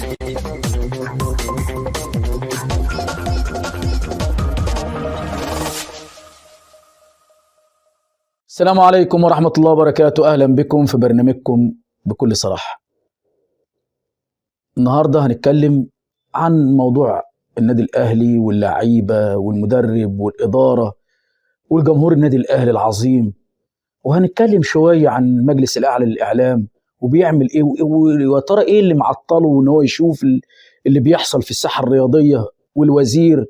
السلام عليكم ورحمة الله وبركاته. أهلا بكم في برنامجكم بكل صراحة. النهاردة هنتكلم عن موضوع النادي الأهلي واللعيبة والمدرب والإدارة والجمهور النادي الأهلي العظيم، وهنتكلم شوية عن المجلس الأعلى للإعلام وبيعمل إيه ويا ترى إيه اللي معطله إن هو يشوف اللي بيحصل في الساحة الرياضية والوزير.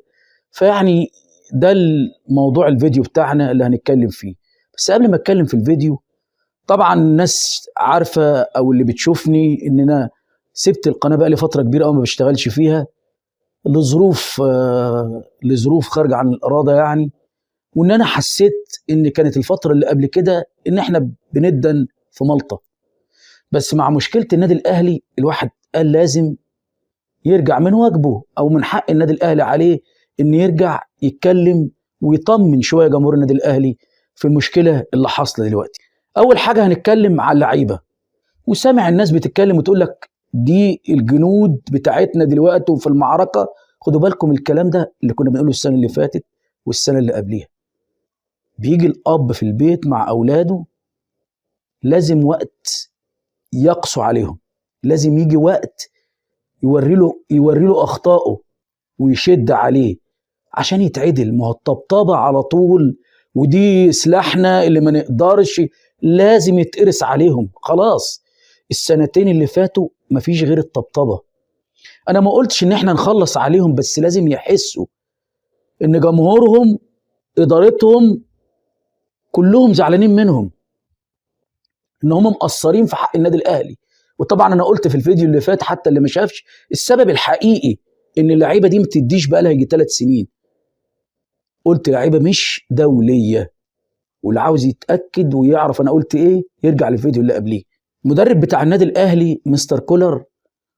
فيعني ده الموضوع الفيديو بتاعنا اللي هنتكلم فيه. بس قبل ما اتكلم في الفيديو، طبعا الناس عارفه او اللي بتشوفني ان انا سبت القناه بقى لي فتره كبيره قوي ما بشتغلش فيها لظروف خارجه عن الاراده يعني، وان انا حسيت ان كانت الفتره اللي قبل كده ان احنا بندن في ملطه. بس مع مشكله النادي الاهلي الواحد قال لازم يرجع من واجبه، او من حق النادي الاهلي عليه ان يرجع يتكلم ويطمن شويه جمهور النادي الاهلي في المشكله اللي حاصله دلوقتي. اول حاجه هنتكلم على اللعيبه، وسامع الناس بتتكلم وتقول لك دي الجنود بتاعتنا دلوقتي وفي المعركه. خدوا بالكم الكلام ده اللي كنا بنقوله السنه اللي فاتت والسنه اللي قبليها. بيجي الاب في البيت مع اولاده لازم وقت يقسو عليهم، لازم يجي وقت يوري له اخطائه ويشد عليه عشان يتعدل. ما هو الطبطبه على طول ودي سلاحنا اللي ما نقدرش، لازم يتقرس عليهم. خلاص السنتين اللي فاتوا مفيش غير الطبطبه. انا ما قلتش ان احنا نخلص عليهم، بس لازم يحسوا ان جمهورهم ادارتهم كلهم زعلانين منهم، ان هم مقصرين في حق النادي الاهلي. وطبعا انا قلت في الفيديو اللي فات حتى اللي ما شافش السبب الحقيقي ان اللعيبه دي ما تديش بقى لها يجي 3 سنين. قلت لعيبه مش دوليه، واللي عاوز يتاكد ويعرف انا قلت ايه يرجع للفيديو اللي قبليه. المدرب بتاع النادي الاهلي مستر كولر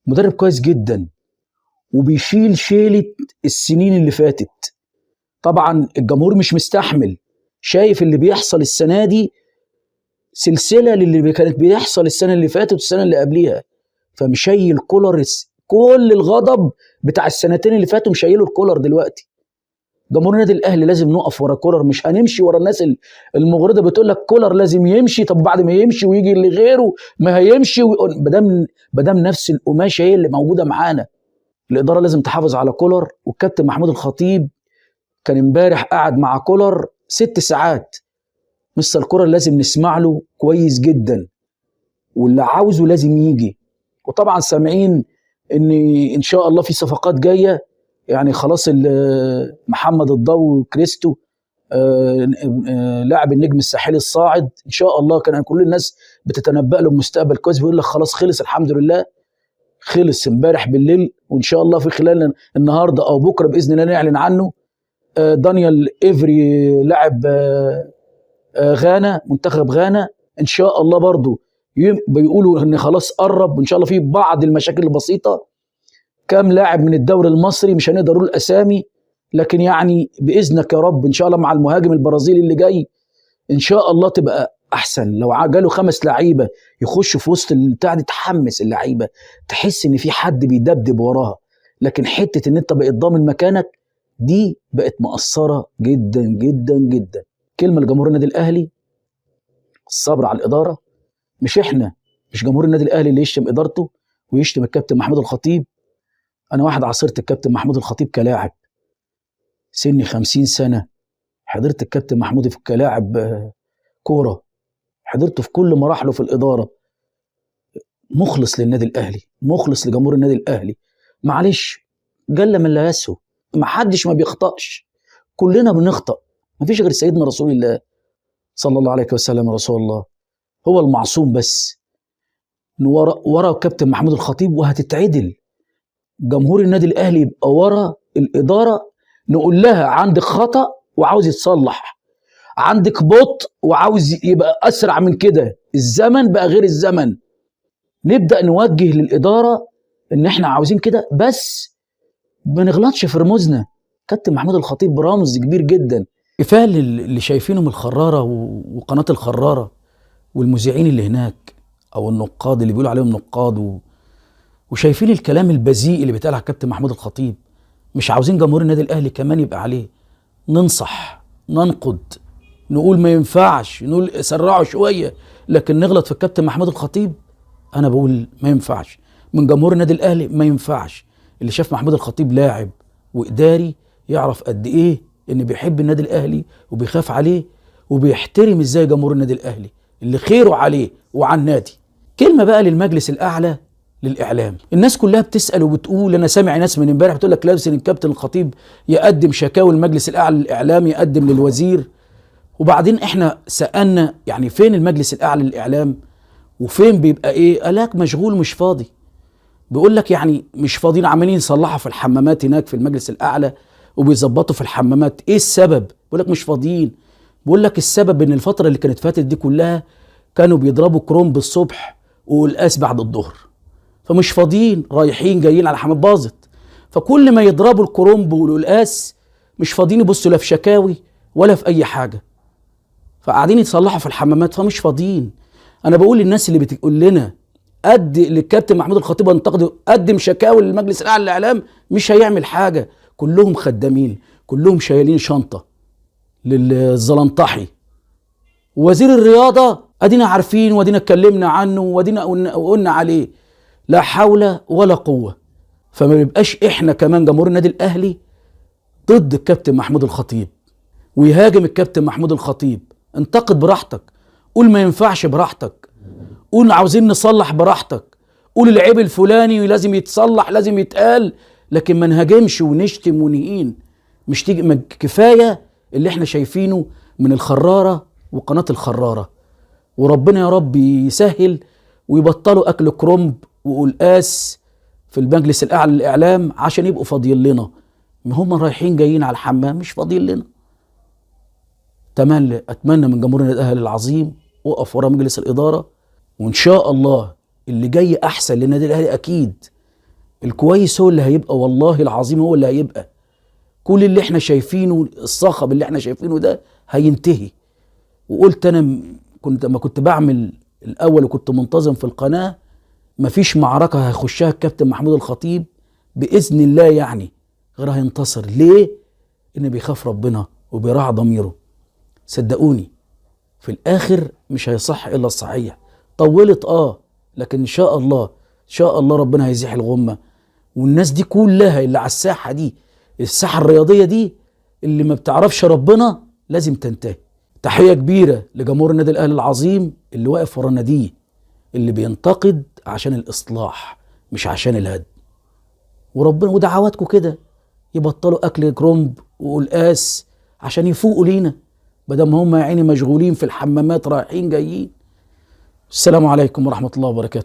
مدرب كويس جدا وبيشيل شيله السنين اللي فاتت. طبعا الجمهور مش مستحمل، شايف اللي بيحصل السنه دي سلسله للي كانت بيحصل السنه اللي فاتت والسنه اللي قبليها. فمشيل كولر كل الغضب بتاع السنتين اللي فاتوا مشيله الكولر دلوقتي. جمهور النادي الاهلي لازم نقف ورا كولر، مش هنمشي ورا الناس المغرضه بتقول لك كولر لازم يمشي. طب بعد ما يمشي ويجي اللي غيره ما هيمشي، بدام نفس القماشه هي اللي موجوده معانا. الاداره لازم تحافظ على كولر. والكابتن محمود الخطيب كان امبارح قاعد مع كولر 6 ساعات. مستر كولر لازم نسمع له كويس جدا، واللي عاوزه لازم يجي. وطبعا سامعين ان شاء الله في صفقات جايه، يعني خلاص محمد الضو وكريستو لاعب النجم الساحلي الصاعد ان شاء الله. كان كل الناس بتتنبأ له بمستقبل كويس، بيقول لك خلاص خلص الحمد لله، خلص امبارح بالليل، وان شاء الله في خلال النهارده او بكره باذن الله نعلن عنه. دانيال إيفري لاعب غانا، منتخب غانا ان شاء الله برضو بيقولوا ان خلاص قرب، وان شاء الله في بعض المشاكل البسيطه. كام لاعب من الدوري المصري مش هنقدر نقول الاسامي، لكن يعني باذنك يا رب ان شاء الله مع المهاجم البرازيلي اللي جاي ان شاء الله تبقى احسن. لو جاله 5 لعيبه يخشوا في وسط البتاع دي تحمس اللعيبه، تحس ان في حد بيدبدب وراها. لكن حته ان انت بقيت ضامن مكانك دي بقت مقصره جدا جدا جدا. كلمه لجمهور النادي الاهلي، الصبر على الاداره. مش احنا، مش جمهور النادي الاهلي اللي يشتم ادارته ويشتم الكابتن محمود الخطيب. انا واحد عاصرت الكابتن محمود الخطيب كلاعب، سني 50 سنه، حضرت الكابتن محمود كلاعب كوره، حضرته في كل مراحله في الاداره. مخلص للنادي الاهلي، مخلص لجمهور النادي الاهلي. معلش جل من لا يسهو، ما حدش ما بيخطأش، كلنا بنخطأ. ما فيش غير سيدنا رسول الله صلى الله عليه وسلم، رسول الله هو المعصوم. بس ورا الكابتن محمود الخطيب وهتتعدل. جمهور النادي الاهلي يبقى ورا الاداره، نقول لها عندك خطأ وعاوز يتصلح، عندك بطء وعاوز يبقى اسرع من كده، الزمن بقى غير الزمن. نبدأ نوجه للاداره ان احنا عاوزين كده، بس ما نغلطش في رموزنا. كابتن محمود الخطيب رمز كبير جدا. كفايه اللي شايفينه من الخراره وقناه الخراره والمذيعين اللي هناك، او النقاد اللي بيقولوا عليهم نقاد وشايفين الكلام البذيء اللي بيتقال على الكابتن محمود الخطيب، مش عاوزين جمهور النادي الاهلي كمان يبقى عليه. ننصح، ننقد، نقول ما ينفعش، نقول سرعوا شويه، لكن نغلط في الكابتن محمود الخطيب؟ انا بقول ما ينفعش. من جمهور النادي الاهلي ما ينفعش. اللي شاف محمود الخطيب لاعب واداري يعرف قد ايه ان بيحب النادي الاهلي وبيخاف عليه وبيحترم ازاي جمهور النادي الاهلي اللي خيره عليه وعلى النادي. كلمه بقى للمجلس الاعلى للاعلام. الناس كلها بتسال وبتقول، انا سامع ناس من امبارح بتقول لك لازم الكابتن الخطيب يقدم شكاوي المجلس الاعلى للاعلام، يقدم للوزير. وبعدين احنا سالنا يعني فين المجلس الاعلى للاعلام وفين بيبقى ايه؟ قالك مشغول مش فاضي. بيقول لك يعني مش فاضيين، عمالين يصلحوا في الحمامات هناك في المجلس الاعلى وبيظبطوا في الحمامات. ايه السبب؟ بيقول لك مش فاضيين. بيقول لك السبب ان الفتره اللي كانت فاتت دي كلها كانوا بيضربوا كرومب الصبح والقاس بعد الظهر، فمش فاضيين، رايحين جايين على حمام باظت. فكل ما يضربوا الكرومب والقاس مش فاضيين يبصوا لا في شكاوي ولا في اي حاجه، فقاعدين يتصلحوا في الحمامات فمش فاضيين. انا بقول للناس اللي بتقول لنا قد للكابتن محمود الخطيب انتقده، قدم شكاوي للمجلس الاعلى للاعلام، مش هيعمل حاجه. كلهم خدامين، كلهم شايلين شنطه للزلنطحي. وزير الرياضه ادينا عارفين وادينا اتكلمنا عنه وادينا قلنا عليه، لا حول ولا قوه. فما بيبقاش احنا كمان جمهور النادي الاهلي ضد الكابتن محمود الخطيب ويهاجم الكابتن محمود الخطيب. انتقد براحتك، قول ما ينفعش براحتك، قول عاوزين نصلح براحتك، قول العيب الفلاني لازم يتصلح لازم يتقال، لكن ما نهاجمش ونشتم ونهين. مش تيجي كفايه اللي احنا شايفينه من الخراره وقناه الخراره. وربنا يا رب يسهل ويبطلوا اكل كرومب وقلقاس في المجلس الاعلى للاعلام عشان يبقوا فاضيين لنا. ما هم رايحين جايين على الحمام مش فاضيين لنا. اتمنى من جمهور النادي الاهلي العظيم وقف ورا مجلس الاداره، وان شاء الله اللي جاي احسن للنادي الاهلي. اكيد الكويس هو اللي هيبقى، والله العظيم هو اللي هيبقى. كل اللي احنا شايفينه، الصخب اللي احنا شايفينه ده هينتهي. وقلت انا ما كنت بعمل الاول وكنت منتظم في القناه، مفيش معركه هيخشها الكابتن محمود الخطيب باذن الله يعني غير هينتصر. ليه؟ ان بيخاف ربنا وبيراعي ضميره. صدقوني في الاخر مش هيصح الا الصحيح. طولت لكن ان شاء الله ربنا هيزيح الغمه. والناس دي كلها اللي على الساحه دي، الساحه الرياضيه دي، اللي ما بتعرفش ربنا لازم تنتهي. تحيه كبيره لجمهور النادي الاهلي العظيم اللي واقف ورا ناديه، اللي بينتقد عشان الاصلاح مش عشان الهدم. وربنا ودعواتكم كده يبطلوا اكل كرومب وقلقاس عشان يفوقوا لينا، بدل ما هم يا عيني مشغولين في الحمامات رايحين جايين. السلام عليكم ورحمه الله وبركاته.